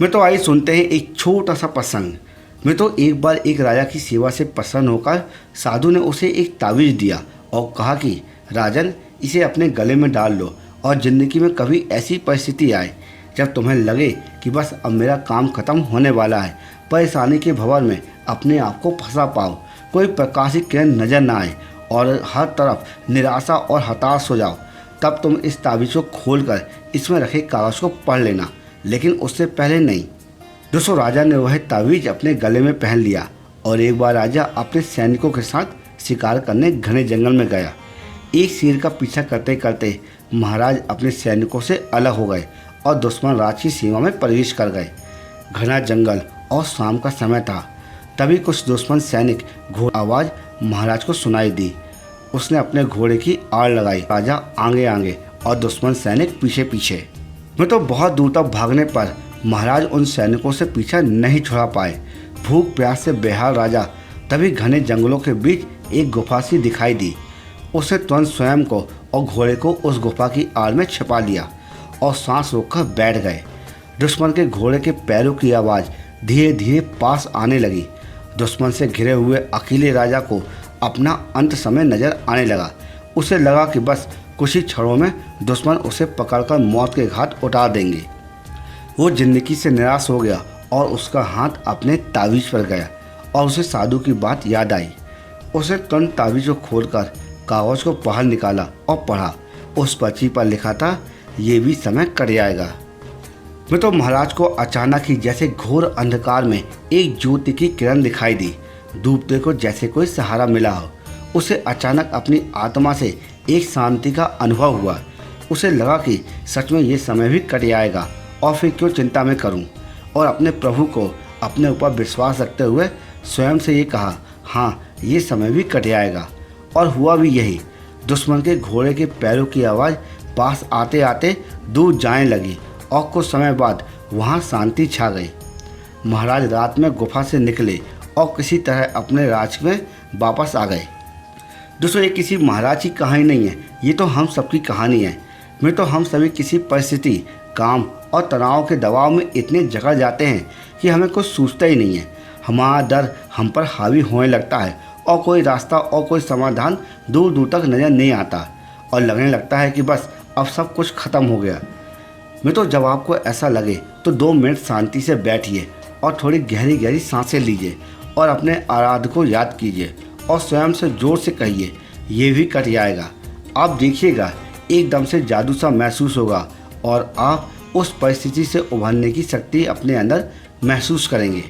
मैं तो आई सुनते हैं एक छोटा सा प्रसंग। मैं तो एक बार एक राजा की सेवा से प्रसन्न होकर साधु ने उसे एक तावीज़ दिया और कहा कि राजन, इसे अपने गले में डाल लो और ज़िंदगी में कभी ऐसी परिस्थिति आए जब तुम्हें लगे कि बस अब मेरा काम खत्म होने वाला है, परेशानी के भंवर में अपने आप को फंसा पाओ, कोई प्रकाश की किरण नज़र ना आए और हर तरफ निराशा और हताश हो जाओ, तब तुम इस तावीज़ को खोलकर इसमें रखे कागज़ को पढ़ लेना, लेकिन उससे पहले नहीं। दोस्तों, राजा ने वह तावीज़ अपने गले में पहन लिया और एक बार राजा अपने सैनिकों के साथ शिकार करने घने जंगल में गया। एक शेर का पीछा करते करते महाराज अपने सैनिकों से अलग हो गए और दुश्मन राज की सीमा में प्रवेश कर गए। घना जंगल और शाम का समय था। तभी कुछ दुश्मन सैनिक घोड़ा आवाज़ महाराज को सुनाई दी। उसने अपने घोड़े की आड़ लगाई, राजा आगे आगे और दुश्मन सैनिक पीछे पीछे। मैं तो बहुत दूर तक भागने पर महाराज उन सैनिकों से पीछा नहीं छुड़ा पाए। भूख प्यास से बेहाल राजा तभी घने जंगलों के बीच एक गुफा सी दिखाई दी। उसने तुरंत स्वयं को और घोड़े को उस गुफा की आड़ में छिपा लिया और सांस रोककर बैठ गए। दुश्मन के घोड़े के पैरों की आवाज़ धीरे धीरे पास आने लगी। दुश्मन से घिरे हुए अकेले राजा को अपना अंत समय नजर आने लगा। उसे लगा कि बस कुछ ही क्षणों में दुश्मन उसे पकड़कर मौत के घाट उतार देंगे। वो जिंदगी से निराश हो गया और उसका हाथ अपने तावीज़ पर गया और उसे साधु की बात याद आई। उसने तुरंत तावीज़ को खोलकर कागज़ को बाहर निकाला और पढ़ा। उस पर्ची पर लिखा था, ये भी समय कट जाएगा। मैं तो महाराज को अचानक ही जैसे घोर अंधकार में एक ज्योति की किरण दिखाई दी। डूबते को जैसे कोई सहारा मिला हो। उसे अचानक अपनी आत्मा से एक शांति का अनुभव हुआ। उसे लगा कि सच में ये समय भी कट जाएगा और फिर क्यों चिंता में करूं, और अपने प्रभु को अपने ऊपर विश्वास रखते हुए स्वयं से ये कहा, हाँ, ये समय भी कट जाएगा। और हुआ भी यही। दुश्मन के घोड़े के पैरों की आवाज़ पास आते आते दूर जाने लगी और कुछ समय बाद वहाँ शांति छा गई। महाराज रात में गुफा से निकले और किसी तरह अपने राज में वापस आ गए। दोस्तों, ये किसी महाराज की कहानी नहीं है, ये तो हम सबकी कहानी है। मैं तो हम सभी किसी परिस्थिति, काम और तनाव के दबाव में इतने जकड़ जाते हैं कि हमें कुछ सूझता ही नहीं है। हमारा डर हम पर हावी होने लगता है और कोई रास्ता और कोई समाधान दूर दूर तक नज़र नहीं आता और लगने लगता है कि बस अब सब कुछ ख़त्म हो गया। मैं तो जब आपको ऐसा लगे तो 2 मिनट शांति से बैठिए और थोड़ी गहरी गहरी सांसें लीजिए और अपने आराध्य को याद कीजिए और स्वयं से जोर से कहिए, ये भी कट जाएगा। आप देखिएगा, एकदम से जादू सा महसूस होगा और आप उस परिस्थिति से उभरने की शक्ति अपने अंदर महसूस करेंगे।